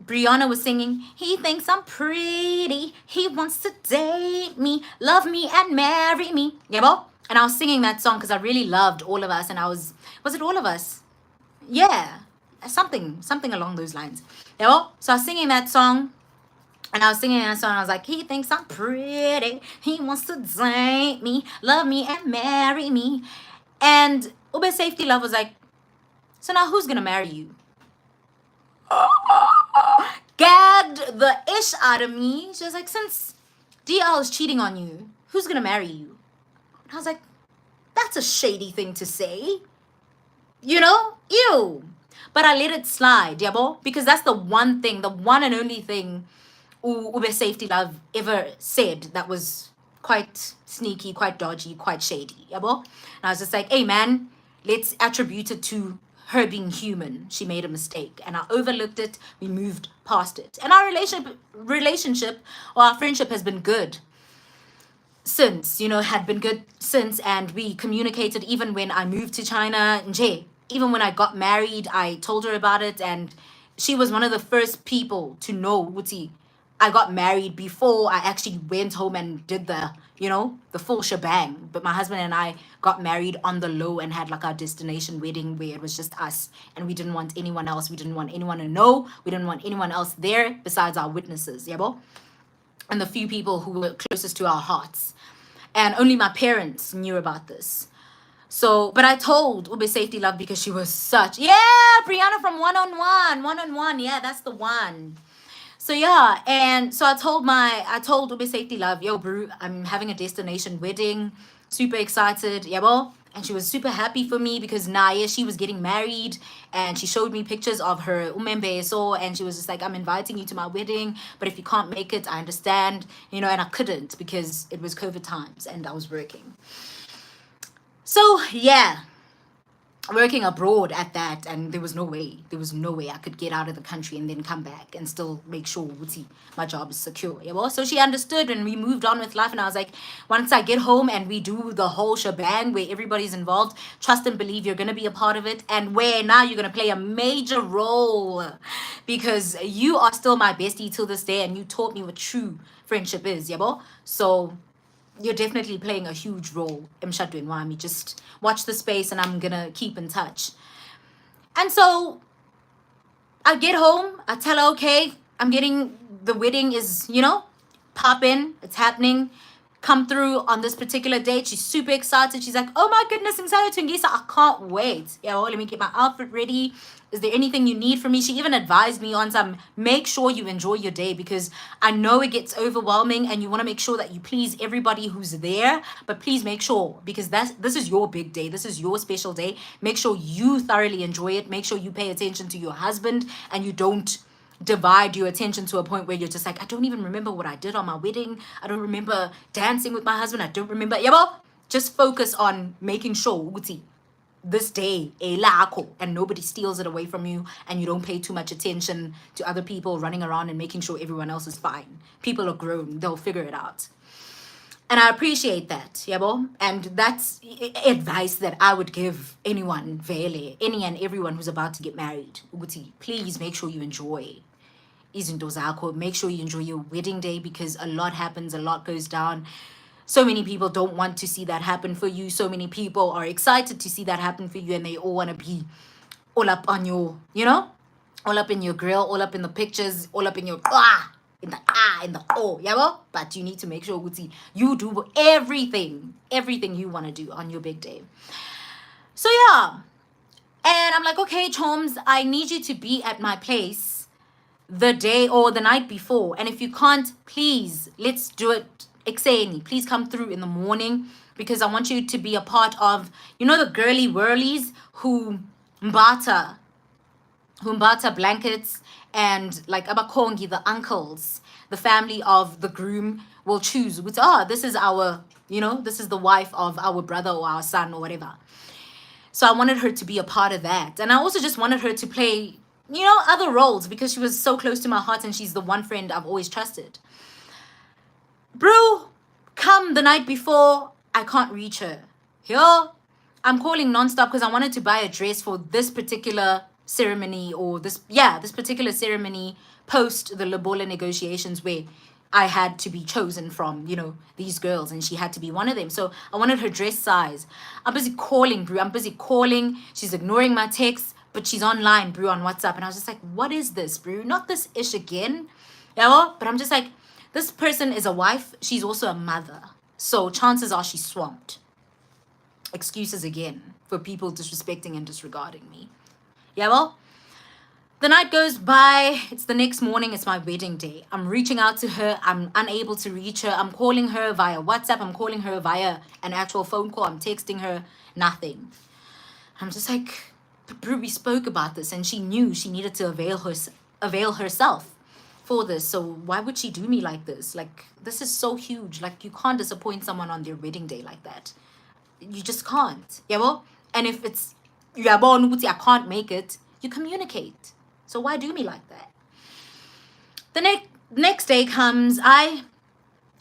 Brianna was singing, he thinks I'm pretty, he wants to date me, love me and marry me. Yeah, bo? And I was singing that song because I really loved All of Us and was it All of Us? Yeah, something along those lines. Yeah, bo? So I was singing that song and I was like, he thinks I'm pretty, he wants to date me, love me and marry me. And Ube Safety Love was like, so now who's gonna marry you? Gagged the ish out of me. She was like, since DL is cheating on you, who's gonna marry you? And I was like, that's a shady thing to say. You know? Ew. But I let it slide, yabo? Because that's the one thing, the one and only thing Ube Safety Love ever said that was quite sneaky, quite dodgy, quite shady, yabo? And I was just like, hey man, let's attribute it to her being human. She made a mistake and I overlooked it. We moved past it. And our relationship or our friendship has been good since, had been good since. And we communicated even when I moved to China. Even when I got married, I told her about it. And she was one of the first people to know, Wuti, I got married before I actually went home and did the full shebang. But my husband and I got married on the low and had like our destination wedding where it was just us and we didn't want anyone else. We didn't want anyone to know. We didn't want anyone else there besides our witnesses, yabo? And the few people who were closest to our hearts. And only my parents knew about this. So, but I told Ube Safety Love because she was such, Brianna from One on One. Yeah, that's the one. So yeah, and so I told Ube Safety Love, yo, bro, I'm having a destination wedding, super excited, yabo. And she was super happy for me because she was getting married and she showed me pictures of her umembeso and she was just like, I'm inviting you to my wedding, but if you can't make it, I understand, and I couldn't because it was COVID times and I was working. So yeah, working abroad at that, and there was no way I could get out of the country and then come back and still make sure my job is secure. Yeah, well, so she understood and we moved on with life. And I was like, once I get home and we do the whole shebang where everybody's involved, trust and believe you're gonna be a part of it, and where now you're gonna play a major role because you are still my bestie till this day and you taught me what true friendship is. Yeah, well, so you're definitely playing a huge role. Emshadweni wami. Just watch the space and I'm gonna keep in touch. And so I get home, I tell her, okay, the wedding is, popping, it's happening. come through on this particular date. She's super excited. She's like, oh my goodness, I can't wait. Yeah, well, let me get my outfit ready. Is there anything you need from me? She even advised me on some, make sure you enjoy your day, because I know it gets overwhelming and you want to make sure that you please everybody who's there, but please make sure, because this is your big day. This is your special day. Make sure you thoroughly enjoy it. Make sure you pay attention to your husband and you don't divide your attention to a point where you're just like, I don't even remember what I did on my wedding. I don't remember dancing with my husband. I don't remember. Yabo, just focus on making sure ukuthi, this day and nobody steals it away from you, and you don't pay too much attention to other people running around and making sure everyone else is fine. People are grown. They'll figure it out. And I appreciate that, yabo. And that's advice that I would give anyone, vele, any and everyone who's about to get married. Ukuthi, please make sure you enjoy izinto zakho. Make sure you enjoy your wedding day, because a lot happens, a lot goes down. So many people don't want to see that happen for you. So many people are excited to see that happen for you, and they all want to be all up on your, all up in your grill, all up in the pictures, all up in your in the yabo. But you need to make sure you do everything you want to do on your big day. So yeah, and I'm like, okay, Choms, I need you to be at my place the day or the night before, and if you can't, please, let's do it exeni. Please come through in the morning, because I want you to be a part of, the girly whirlies who mbata blankets, and like abakongi, the uncles, the family of the groom will choose, which, this is our, this is the wife of our brother or our son or whatever. So I wanted her to be a part of that, and I also just wanted her to play other roles, because she was so close to my heart, and she's the one friend I've always trusted. Bro, come the night before, I can't reach her. Yo, I'm calling nonstop because I wanted to buy a dress for this particular ceremony, or this particular ceremony post the Lobola negotiations, where I had to be chosen from, these girls, and she had to be one of them. So I wanted her dress size. I'm busy calling, bro. I'm busy calling. She's ignoring my texts, but she's online, bro, on WhatsApp. And I was just like, what is this, bro? Not this ish again. Yeah, but I'm just like, this person is a wife. She's also a mother. So chances are she's swamped. Excuses again for people disrespecting and disregarding me. Yeah, well, the night goes by. It's the next morning. It's my wedding day. I'm reaching out to her. I'm unable to reach her. I'm calling her via WhatsApp. I'm calling her via an actual phone call. I'm texting her. Nothing. I'm just like, bro, we spoke about this, and she knew she needed to avail herself for this. So why would she do me like this? Like, this is so huge. Like, you can't disappoint someone on their wedding day like that. You just can't. Yeah, well, and if it's I can't make it, you communicate. So why do me like that? The next day comes,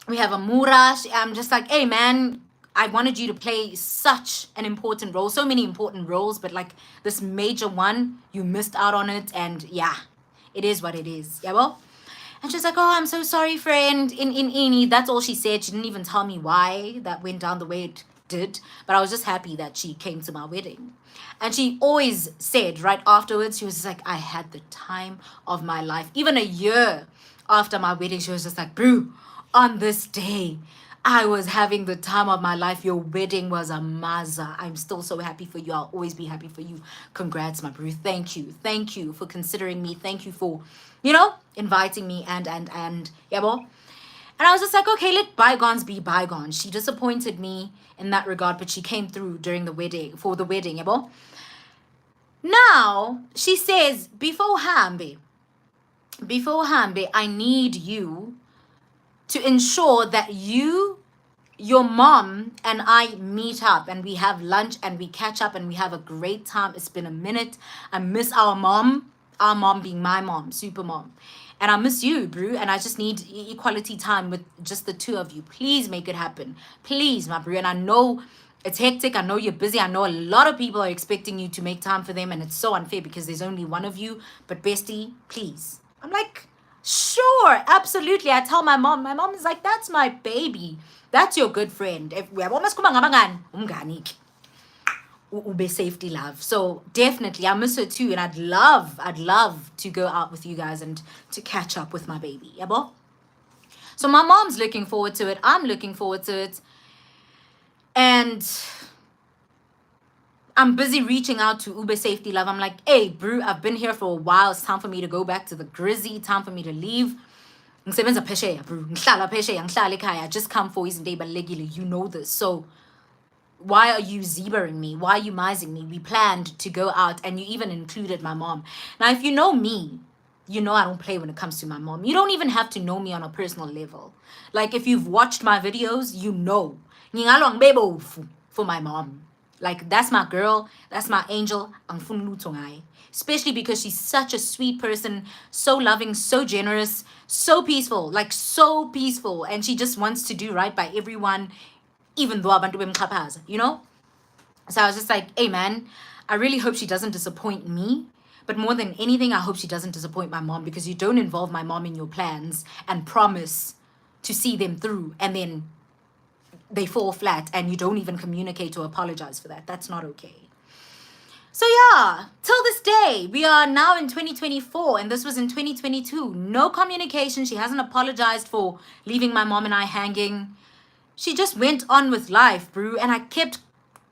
we have a murash. I'm just like, hey man, I wanted you to play such an important role, so many important roles, but like this major one, you missed out on it, and yeah, it is what it is. Yeah, well. And she's like, oh, I'm so sorry, friend. In that's all she said. She didn't even tell me why that went down the way it did. But I was just happy that she came to my wedding. And she always said right afterwards, she was just like, I had the time of my life. Even a year after my wedding, she was just like, bro, on this day, I was having the time of my life. Your wedding was a maza. I'm still so happy for you. I'll always be happy for you. Congrats, my bro. Thank you. Thank you for considering me. Thank you for, inviting me and yeah, bo. And I was just like, okay, let bygones be bygones. She disappointed me in that regard, but she came through during the wedding, for the wedding, yeah, bo. Now, she says, before Hambe, I need you to ensure that your mom and I meet up and we have lunch and we catch up and we have a great time. It's been a minute. I miss our mom being my mom, super mom. And I miss you, bro. And I just need equality time with just the two of you. Please make it happen. Please, my bro. And I know it's hectic. I know you're busy. I know a lot of people are expecting you to make time for them. And it's so unfair because there's only one of you. But bestie, please. I'm like, sure, absolutely. I tell my mom is like, that's my baby. That's your good friend. If we have almost ube safety love. So definitely I miss her too, and I'd love to go out with you guys and to catch up with my baby. Yeah, bo? So my mom's looking forward to it. I'm looking forward to it. And I'm busy reaching out to Uber Safety Love. I'm like, hey, bro, I've been here for a while. It's time for me to go back to the Grizzy. Time for me to leave. Ngisebenza phesheya, bro. Ngihlala phesheya, ngihlala ekhaya. I just come for izinto ezibalulekile. You know this. So why are you zebraing me? Why are you mising me? We planned to go out and you even included my mom. Now, if you know me, you know I don't play when it comes to my mom. You don't even have to know me on a personal level. Like if you've watched my videos, you know. Ngingalo ngibebo for my mom. Like that's my girl, that's my angel. Angifuni lutho ngaye. Especially because she's such a sweet person, so loving, so generous, so peaceful, like so peaceful. And she just wants to do right by everyone, even though abantu bemxhaphaza, you know? So I was just like, hey man, I really hope she doesn't disappoint me. But more than anything, I hope she doesn't disappoint my mom, because you don't involve my mom in your plans and promise to see them through, and then they fall flat and you don't even communicate or apologize for that. That's not okay. So yeah, till this day, we are now in 2024 and this was in 2022. No communication. She hasn't apologized for leaving my mom and I hanging. She just went on with life, bro. And I kept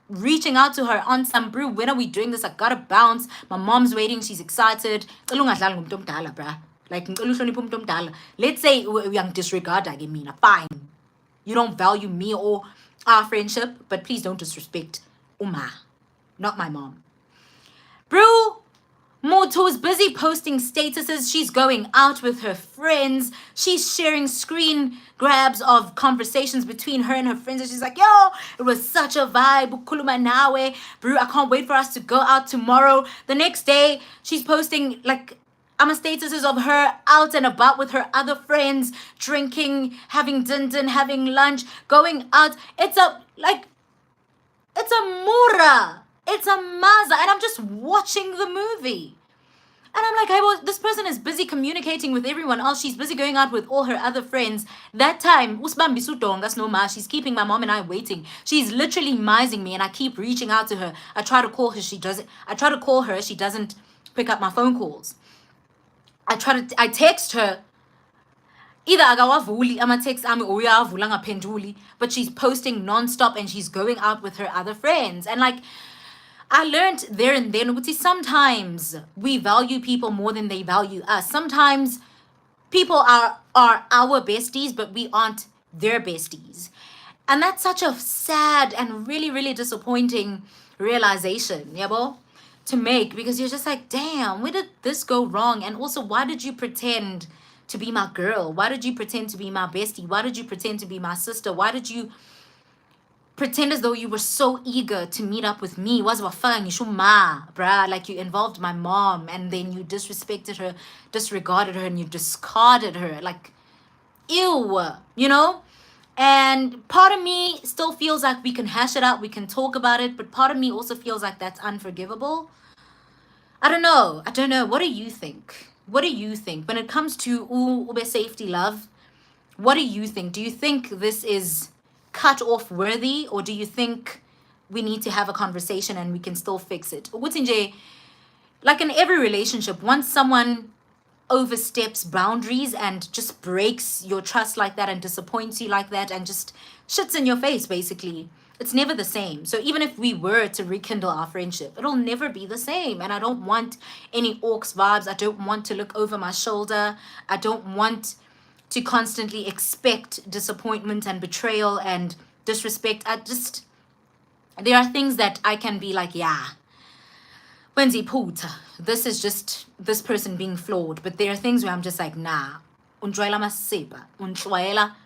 reaching out to her on some, bro, when are we doing this? I gotta bounce. My mom's waiting. She's excited. Like, let's say we disregard Mina. Fine. You don't value me or our friendship, but please don't disrespect Uma, not my mom. Bro, Moto is busy posting statuses. She's going out with her friends. She's sharing screen grabs of conversations between her and her friends. And she's like, yo, it was such a vibe. Ukuluma nawe. Bro, I can't wait for us to go out tomorrow. The next day, she's posting like statuses of her out and about with her other friends, drinking, having din, having lunch, going out. It's a mura. It's a maza. And I'm just watching the movie. And I'm like, hey, well, this person is busy communicating with everyone else. She's busy going out with all her other friends. That time, she's keeping my mom and I waiting. She's literally mising me and I keep reaching out to her. I try to call her. She doesn't pick up my phone calls. I text her. Either agawavuli ama text ami uyavula ngaphenduli, but she's posting non-stop and she's going out with her other friends. And like, I learned there and then, sometimes we value people more than they value us. Sometimes people are our besties, but we aren't their besties. And that's such a sad and really, really disappointing realization, yabo, to make, because you're just like, damn, where did this go wrong? And also, why did you pretend to be my girl? Why did you pretend to be my bestie? Why did you pretend to be my sister? Why did you pretend as though you were so eager to meet up with me? Bruh, like you involved my mom and then you disrespected her, disregarded her, and you discarded her. Like, ew, you know? And part of me still feels like we can hash it out, we can talk about it, but part of me also feels like that's unforgivable. I don't know. What do you think? What do you think? When it comes to Ube Safety Love, what do you think? Do you think this is cut off worthy, or do you think we need to have a conversation and we can still fix it? Like in every relationship, once someone oversteps boundaries and just breaks your trust like that and disappoints you like that and just shits in your face, basically, it's never the same. So even if we were to rekindle our friendship, it'll never be the same. And I don't want any orcs vibes. I don't want to look over my shoulder. I don't want to constantly expect disappointment and betrayal and disrespect. There are things that I can be like, yeah, this is just this person being flawed. But there are things where I'm just like, nah, unjwayela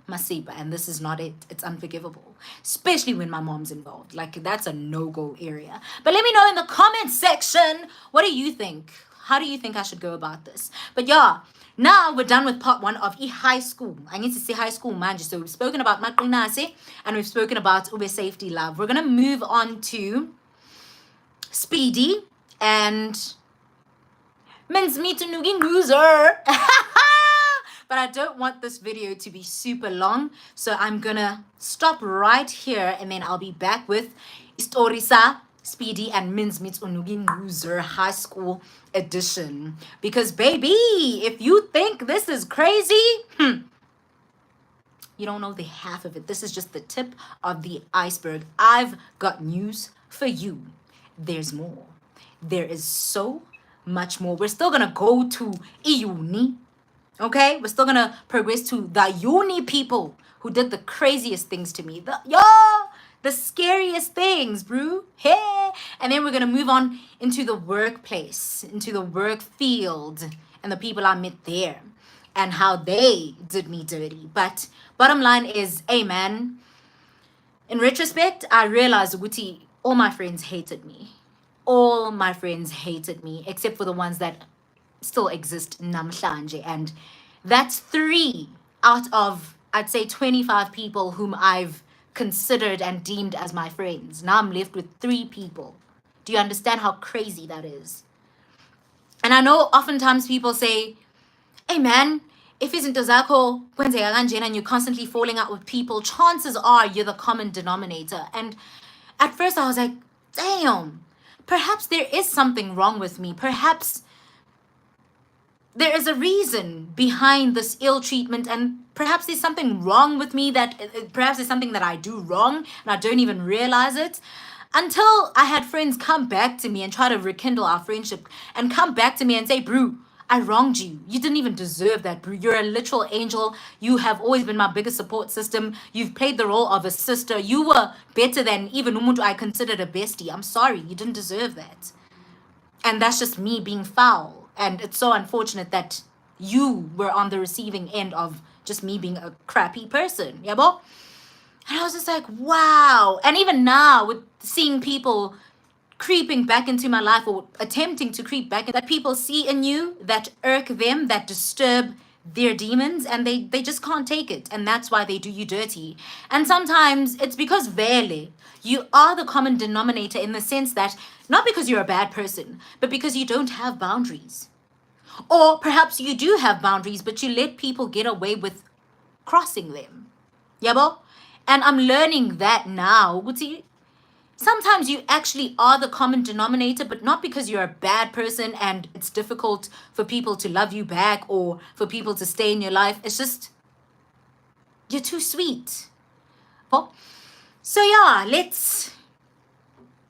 masiba, and this is not it. It's unforgivable, especially when my mom's involved. Like, that's a no-go area. But let me know in the comment section, what do you think? How do you think I should go about this? But yeah, now we're done with part 1 of high school. I need to say high school manje. So we've spoken about Maqinase and we've spoken about Ube Safety Love. We're going to move on to Speedy and Men's Meet Nugin Loser. But I don't want this video to be super long. So I'm going to stop right here and then I'll be back with Storisa, Speedy, and Men's Meet Nugin Loser High School Edition. Because baby, if you think this is crazy, You don't know the half of it. This is just the tip of the iceberg. I've got news for you. There's more. There is so much more. We're still gonna go to uni. Okay? We're still gonna progress to the uni people who did the craziest things to me. The scariest things, bro. Hey! And then we're gonna move on into the workplace, into the work field, and the people I met there, and how they did me dirty. But bottom line is, hey man, in retrospect, I realized, Guti, all my friends hated me. All my friends hated me, except for the ones that still exist namhlanje. And that's 3 out of, I'd say, 25 people whom I've considered and deemed as my friends. Now I'm left with 3 people. Do you understand how crazy that is? And I know oftentimes people say, hey man, if izinto zakho kwenzeka kanjena and you're constantly falling out with people, chances are you're the common denominator. And at first I was like, damn, perhaps there is something wrong with me. Perhaps there is a reason behind this ill treatment, and perhaps there's something wrong with me, that perhaps there's something that I do wrong and I don't even realize it. Until I had friends come back to me and try to rekindle our friendship and come back to me and say, bro, I wronged you. You didn't even deserve that, bro. You're a literal angel. You have always been my biggest support system. You've played the role of a sister. You were better than even umuntu I considered a bestie. I'm sorry. You didn't deserve that. And that's just me being foul. And it's so unfortunate that you were on the receiving end of just me being a crappy person. Yeah, bo? And I was just like, wow. And even now, with seeing people creeping back into my life, or attempting to creep back, that people see in you that irk them, that disturb their demons, and they just can't take it. And that's why they do you dirty. And sometimes it's because vele, you are the common denominator, in the sense that not because you're a bad person, but because you don't have boundaries. Or perhaps you do have boundaries, but you let people get away with crossing them. Yabo? And I'm learning that now. Sometimes you actually are the common denominator, but not because you're a bad person and it's difficult for people to love you back or for people to stay in your life. It's just, you're too sweet. So yeah, let's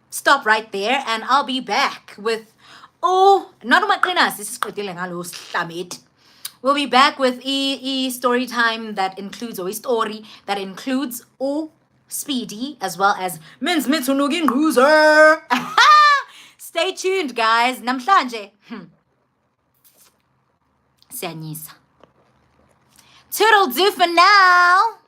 stop right there, and I'll be back with, not my cleaners. This is we'll be back with a story time that includes, or a story that includes Speedy, as well as Men's Mitsunugin Cruiser. Stay tuned, guys. Namhlanje. Siyanisa. Toodle do for now.